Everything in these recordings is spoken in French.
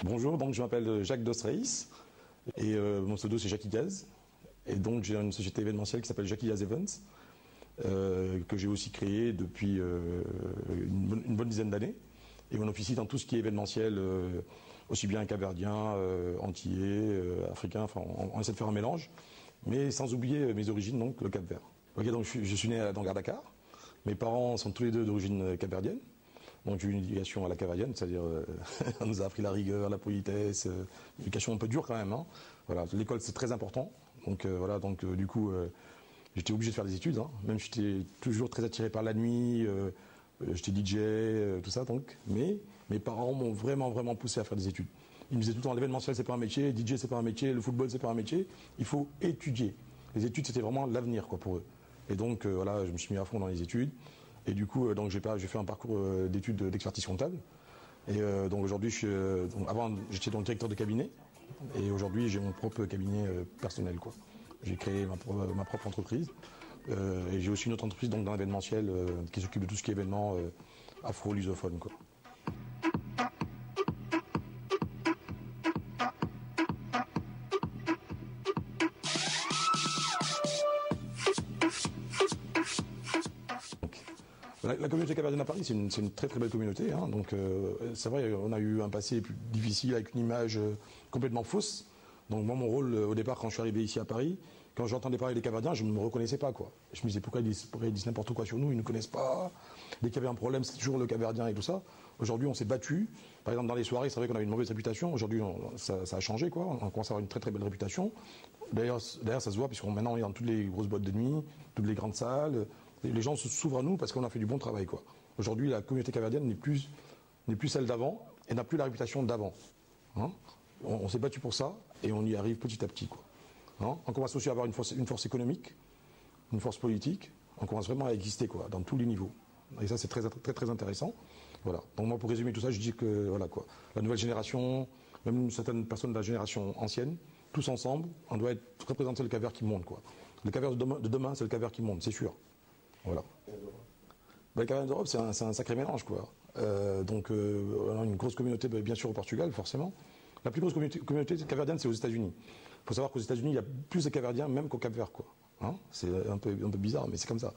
Bonjour, donc je m'appelle Jacques Dos Reis et mon pseudo c'est Jackie Gaz. Et donc j'ai une société événementielle qui s'appelle Jackie Gaz Events que j'ai aussi créée depuis une bonne dizaine d'années. Et on officie dans tout ce qui est événementiel, aussi bien capverdien, antillais, africain, enfin on essaie de faire un mélange, mais sans oublier mes origines, donc le Cap-Vert. Ok, donc je suis né à Dakar. Mes parents sont tous les deux d'origine capverdienne. Donc j'ai eu une éducation à la capverdienne, c'est-à-dire on nous a appris la rigueur, la politesse, une éducation un peu dure quand même. Hein. Voilà, l'école c'est très important. Donc voilà, donc du coup j'étais obligé de faire des études. Hein. Même j'étais toujours très attiré par la nuit, j'étais DJ, tout ça. Donc, mais mes parents m'ont vraiment poussé à faire des études. Ils me disaient tout le temps l'événementiel c'est pas un métier, DJ c'est pas un métier, le football c'est pas un métier. Il faut étudier. Les études c'était vraiment l'avenir quoi pour eux. Et donc voilà, je me suis mis à fond dans les études. Et du coup, donc j'ai fait un parcours d'études d'expertise comptable. Et donc aujourd'hui, avant j'étais donc directeur de cabinet. Et aujourd'hui, j'ai mon propre cabinet personnel, quoi. J'ai créé ma propre entreprise. Et j'ai aussi une autre entreprise donc dans l'événementiel qui s'occupe de tout ce qui est événements afro-lusophones, quoi. La communauté capverdienne à Paris, c'est une très belle communauté. Hein. Donc c'est vrai, on a eu un passé plus difficile avec une image complètement fausse. Donc moi, mon rôle au départ, quand je suis arrivé ici à Paris, quand j'entendais parler des Capverdiens, je ne me reconnaissais pas, quoi. Je me disais pourquoi ils disent n'importe quoi sur nous, ils ne nous connaissent pas. Dès qu'il y avait un problème, c'est toujours le Capverdien et tout ça. Aujourd'hui, on s'est battu. Par exemple, dans les soirées, c'est vrai qu'on avait une mauvaise réputation. Aujourd'hui, ça a changé, quoi. On commence à avoir une très belle réputation. D'ailleurs, ça se voit, puisqu'on maintenant on est dans toutes les grosses boîtes de nuit, toutes les grandes salles. Les gens s'ouvrent à nous parce qu'on a fait du bon travail, quoi. Aujourd'hui, la communauté capverdienne n'est plus celle d'avant et n'a plus la réputation d'avant. Hein, on s'est battu pour ça et on y arrive petit à petit, quoi. Hein, on commence aussi à avoir une force économique, une force politique. On commence vraiment à exister, quoi, dans tous les niveaux. Et ça, c'est très intéressant. Voilà. Donc moi, pour résumer tout ça, je dis que voilà, quoi, la nouvelle génération, même certaines personnes de la génération ancienne, tous ensemble, on doit représenter le Cap-Vert qui monte, quoi. Le Cap-Vert de demain, c'est le Cap-Vert qui monte, c'est sûr. Voilà. Le Cap-Vert d'Europe, c'est un sacré mélange, quoi. Donc, on a une grosse communauté, bien sûr, au Portugal, forcément. La plus grosse communauté capverdienne, c'est aux États-Unis. Il faut savoir qu'aux États-Unis, il y a plus de Capverdiens même qu'au Cap-Vert, quoi. Hein, c'est un peu bizarre, mais c'est comme ça.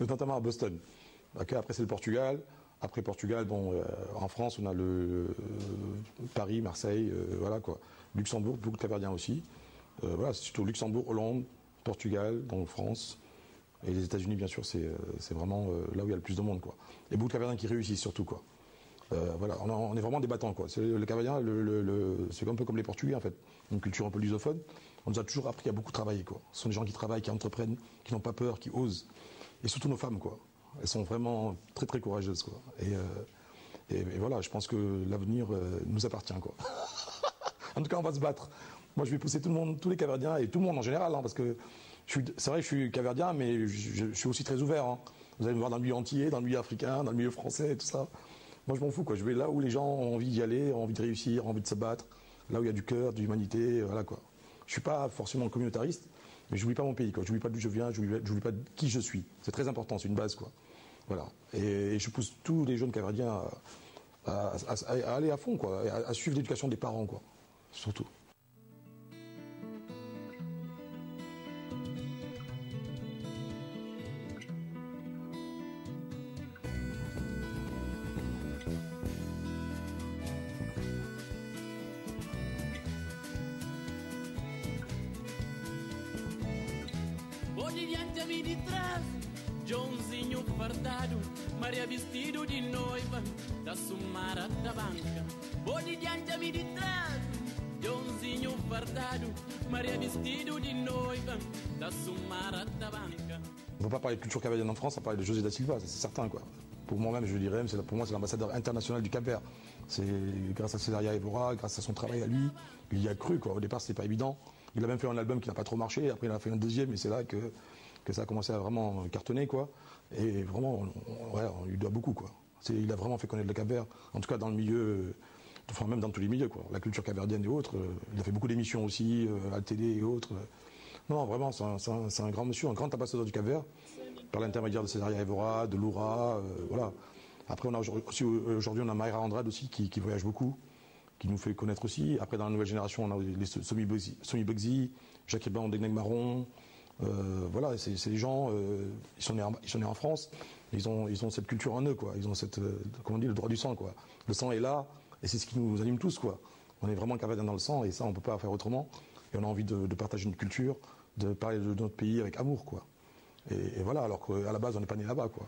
Notamment à Boston. Okay, après, c'est le Portugal. Après Portugal, bon, en France, on a Paris, Marseille, voilà, quoi. Luxembourg, beaucoup de Capverdiens aussi. Voilà, c'est surtout Luxembourg, Hollande, Portugal, donc France. Et les États-Unis, bien sûr, c'est vraiment là où il y a le plus de monde, quoi. Et beaucoup de Capverdiens qui réussissent, surtout, quoi. Voilà, on est vraiment des battants, quoi. Le Capverdien, c'est un peu comme les Portugais, en fait. Une culture un peu lusophone. On nous a toujours appris à beaucoup travailler, quoi. Ce sont des gens qui travaillent, qui entreprennent, qui n'ont pas peur, qui osent. Et surtout nos femmes, quoi. Elles sont vraiment très courageuses, quoi. Et voilà, je pense que l'avenir nous appartient, quoi. En tout cas, on va se battre. Moi, je vais pousser tout le monde, tous les Capverdiens et tout le monde en général, hein, parce que c'est vrai que je suis capverdien, mais je suis aussi très ouvert. Hein. Vous allez me voir dans le milieu antillais, dans le milieu africain, dans le milieu français, et tout ça. Moi, je m'en fous, quoi. Je vais là où les gens ont envie d'y aller, ont envie de réussir, ont envie de se battre, là où il y a du cœur, de l'humanité, voilà, quoi. Je suis pas forcément communautariste, mais j'oublie pas mon pays, quoi. J'oublie pas d'où je viens, j'oublie pas de qui je suis. C'est très important, c'est une base, quoi. Voilà. Et je pousse tous les jeunes capverdiens à aller à fond, quoi, à suivre l'éducation des parents, quoi. Surtout. Diante-me de trás, Joãozinho fardado, Maria vestido de noiva, da Sumara da banca. Pode diante-me de trás, Joãozinho fardado, Maria vestido de noiva, da Sumara da banca. On ne peut pas parler de culture capverdienne en France sans parler de José da Silva, c'est certain, quoi. Pour moi-même, je dirais, pour moi, c'est l'ambassadeur international du Cap-Vert. C'est grâce à Césaria Évora, grâce à son travail à lui, il y a cru, quoi. Au départ, c'était pas évident. Il a même fait un album qui n'a pas trop marché, après il en a fait un deuxième, et c'est là que ça a commencé à vraiment cartonner, quoi. Et vraiment, on lui doit beaucoup, quoi. Il a vraiment fait connaître le Cap-Vert, en tout cas dans le milieu, enfin même dans tous les milieux, quoi. La culture capverdienne et autres. Il a fait beaucoup d'émissions aussi, à la télé et autres. Non, vraiment, c'est un grand monsieur, un grand ambassadeur du Cap-Vert, par l'intermédiaire de Césaria Évora, de Loura, voilà. Après, aujourd'hui, on a Mayra Andrade aussi, qui voyage beaucoup, qui nous fait connaître aussi. Après, dans la nouvelle génération, on a les Somi Bugsy, Jacques Eblan, Degnac Marron. Voilà, c'est des gens, ils sont nés en France, ils ont cette culture en eux, quoi. Ils ont cette, comment on dit, le droit du sang, quoi. Le sang est là, et c'est ce qui nous anime tous, quoi. On est vraiment cavadien dans le sang, et ça, on ne peut pas faire autrement. Et on a envie de partager notre culture, de parler de notre pays avec amour, quoi. Et voilà, alors qu'à la base, on n'est pas né là-bas, quoi.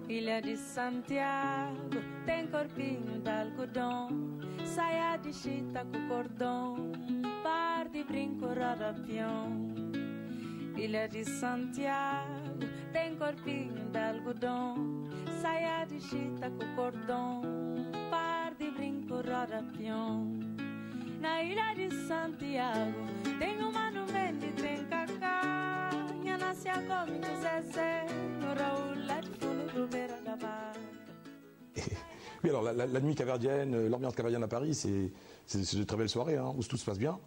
Ilha de Santiago tem corpinho de algodão, saia de chita com cordão, par de brinco rodopião. Ilha de Santiago tem corpinho de algodão, saia de chita com cordão, par de brinco rodopião. Na Ilha de Santiago tem monumento de trem cacá, minha nasce a come do Zezé, no Raul lá de fundo do beira da barca. Oui, alors la nuit caverdienne, l'ambiance caverdienne à Paris, c'est de très belles soirées, hein, où tout se passe bien.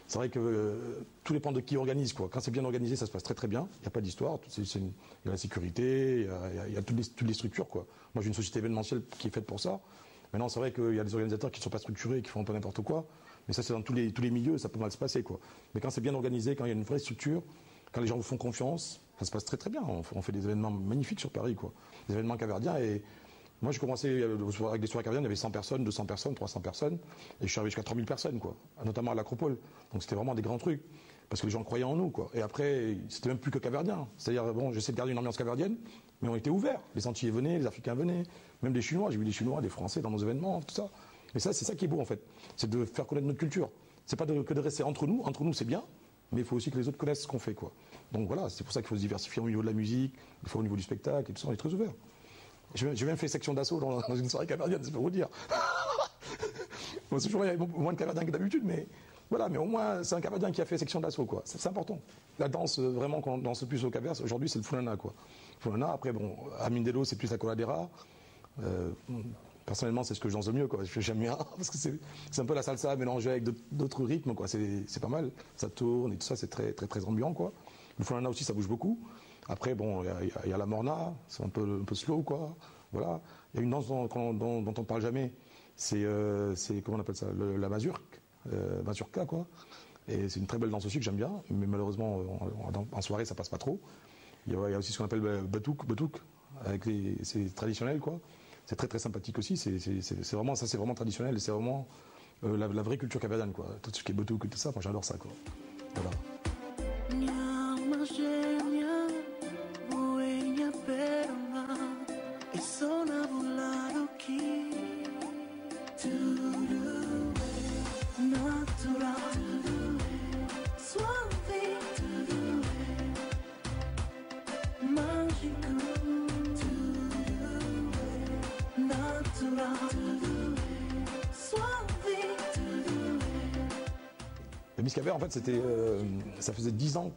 C'est vrai que tout dépend de qui organise, quoi. Quand c'est bien organisé, ça se passe très très bien. Il n'y a pas d'histoire. Il y a la sécurité, il y a toutes les structures, quoi. Moi, j'ai une société événementielle qui est faite pour ça. Maintenant, c'est vrai qu'il y a des organisateurs qui ne sont pas structurés, qui font un peu n'importe quoi. Mais ça, c'est dans tous les milieux, ça peut mal se passer, quoi. Mais quand c'est bien organisé, quand il y a une vraie structure, quand les gens vous font confiance, ça se passe très très bien. On fait des événements magnifiques sur Paris, quoi. Des événements caverdiens. Et moi, j'ai commencé avec des soirées caverdiennes, il y avait 100 personnes, 200 personnes, 300 personnes. Et je suis arrivé jusqu'à 3000 personnes, quoi. Notamment à l'Acropole. Donc c'était vraiment des grands trucs. Parce que les gens croyaient en nous, quoi. Et après, c'était même plus que caverdien. C'est-à-dire, bon, j'essaie de garder une ambiance caverdienne, mais on était ouverts. Les Antillais venaient, les Africains venaient, même des Chinois. J'ai vu des Chinois, des Français dans nos événements, tout ça. Et ça, c'est ça qui est beau, en fait. C'est de faire connaître notre culture. C'est pas que de rester entre nous. Entre nous, c'est bien. Mais il faut aussi que les autres connaissent ce qu'on fait, quoi. Donc voilà, c'est pour ça qu'il faut se diversifier au niveau de la musique, il faut au niveau du spectacle et tout ça, on est très ouvert. J'ai même fait section d'assaut dans une soirée caverdienne, c'est pour vous dire. Bon, c'est toujours il y a moins de caverdiens que d'habitude, mais voilà, mais au moins c'est un caverdien qui a fait section d'assaut, quoi. C'est important. La danse, vraiment, quand on danse le plus au cavers, aujourd'hui c'est le funana, quoi. Funana, après, bon, à Mindelo, c'est plus la coladera. Personnellement, c'est ce que je danse le mieux, quoi. J'aime bien, parce que c'est un peu la salsa mélangée avec d'autres rythmes, quoi. C'est pas mal. Ça tourne et tout ça, c'est très, très, très ambiant, quoi. Le funana aussi, ça bouge beaucoup. Après, bon, il y a la morna, c'est un peu slow, quoi. Voilà. Il y a une danse dont on parle jamais. C'est comment on appelle ça, la mazurka, quoi. Et c'est une très belle danse aussi que j'aime bien, mais malheureusement, en soirée, ça passe pas trop. Il y a aussi ce qu'on appelle batouk, c'est traditionnel, quoi. C'est très très sympathique aussi. C'est vraiment ça, c'est vraiment traditionnel et c'est vraiment la vraie culture caverdienne, quoi. Tout ce qui est batouk et tout ça, moi j'adore ça, quoi. Voilà. Le Miss Caver, en fait, ça faisait 10 ans,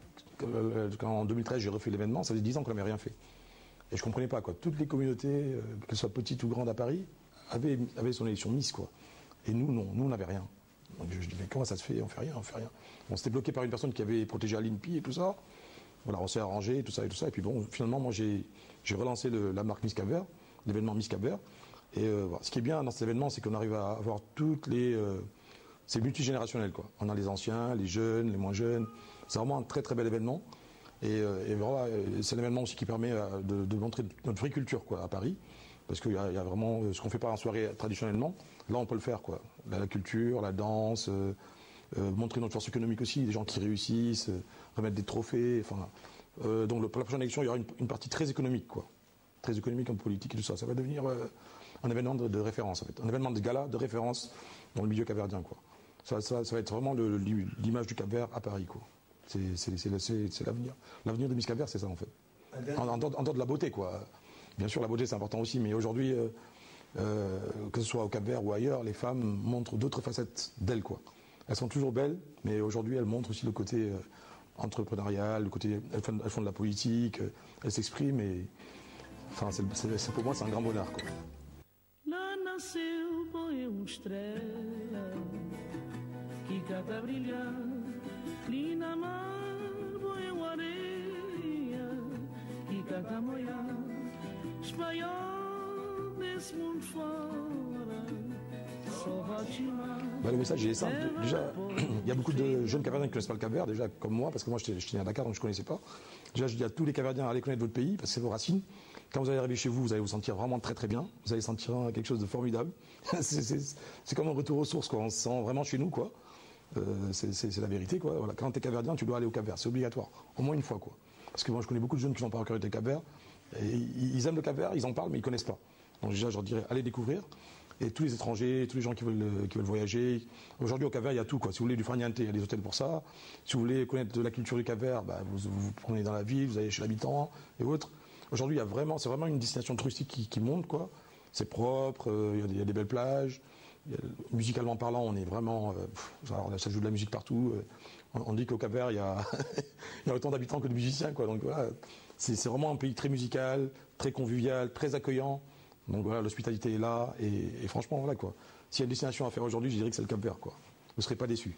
en 2013 j'ai refait l'événement, ça faisait 10 ans qu'on n'avait rien fait. Et je comprenais pas, quoi. Toutes les communautés, qu'elles soient petites ou grandes à Paris, avaient son élection Miss, quoi. Et nous, non, nous on n'avait rien. Donc je dis, mais comment ça se fait? On fait rien. On s'était bloqué par une personne qui avait protégé l'INPI et tout ça. Voilà, on s'est arrangé, tout ça. Et puis bon, finalement, moi j'ai relancé la marque Miss Caver, l'événement Miss Caver. Et voilà. Ce qui est bien dans cet événement, c'est qu'on arrive à avoir toutes les... c'est multigénérationnel, quoi. On a les anciens, les jeunes, les moins jeunes. C'est vraiment un très très bel événement. Et voilà, c'est un événement aussi qui permet de montrer notre vraie culture, quoi, à Paris. Parce qu'il y a vraiment ce qu'on ne fait pas en soirée traditionnellement. Là, on peut le faire, quoi. La culture, la danse, montrer notre force économique aussi, des gens qui réussissent, remettre des trophées. Enfin, donc pour la prochaine élection, il y aura une partie très économique, quoi. Très économique en politique et tout ça. Ça va devenir un événement de référence, en fait. Un événement de gala de référence dans le milieu capverdien, quoi. Ça va être vraiment l'image du Cap-Vert à Paris, quoi. C'est l'avenir. L'avenir de Miss Cap-Vert, c'est ça, en fait. En dehors de la beauté, quoi. Bien sûr, la beauté, c'est important aussi, mais aujourd'hui, que ce soit au Cap-Vert ou ailleurs, les femmes montrent d'autres facettes d'elles, quoi. Elles sont toujours belles, mais aujourd'hui, elles montrent aussi le côté entrepreneurial, le côté, elles font de la politique, elles s'expriment, et enfin, pour moi, c'est un grand bonheur, quoi. Lá nasceu boi estrela que cata brilhar, ali na mar boi areia que cata moiar, espalhado desse mundo fora, só vai timar. Le message est simple. Déjà, il y a beaucoup de jeunes Capverdiens qui ne connaissent pas le Cap-Vert, déjà comme moi, parce que moi je suis né à Dakar, donc je ne connaissais pas. Déjà, je dis à tous les Capverdiens, allez connaître votre pays, parce que c'est vos racines. Quand vous allez arriver chez vous, vous allez vous sentir vraiment très très bien. Vous allez sentir quelque chose de formidable. C'est comme un retour aux sources, quoi. On se sent vraiment chez nous, quoi. C'est la vérité, quoi. Voilà. Quand tu es Capverdien, tu dois aller au Cap-Vert. C'est obligatoire, au moins une fois, quoi. Parce que moi, je connais beaucoup de jeunes qui n'ont pas encore été au Cap-Vert. Et ils aiment le Cap-Vert, ils en parlent, mais ils ne connaissent pas. Donc déjà, je leur dirais, allez découvrir. Et tous les étrangers, tous les gens qui veulent voyager. Aujourd'hui, au Cap-Vert, il y a tout, quoi. Si vous voulez du farniente, il y a des hôtels pour ça. Si vous voulez connaître de la culture du Cap-Vert, bah, vous prenez dans la ville, vous allez chez l'habitant et autres. Aujourd'hui, c'est vraiment une destination touristique qui monte, quoi. C'est propre, il y a des belles plages. Musicalement parlant, on est vraiment... alors là, ça joue de la musique partout. On dit qu'au Cap-Vert, il y a autant d'habitants que de musiciens, quoi. Donc voilà, c'est vraiment un pays très musical, très convivial, très accueillant. Donc voilà, l'hospitalité est là, et franchement, voilà, quoi. S'il y a une destination à faire aujourd'hui, je dirais que c'est le Cap-Vert, quoi. Vous ne serez pas déçus.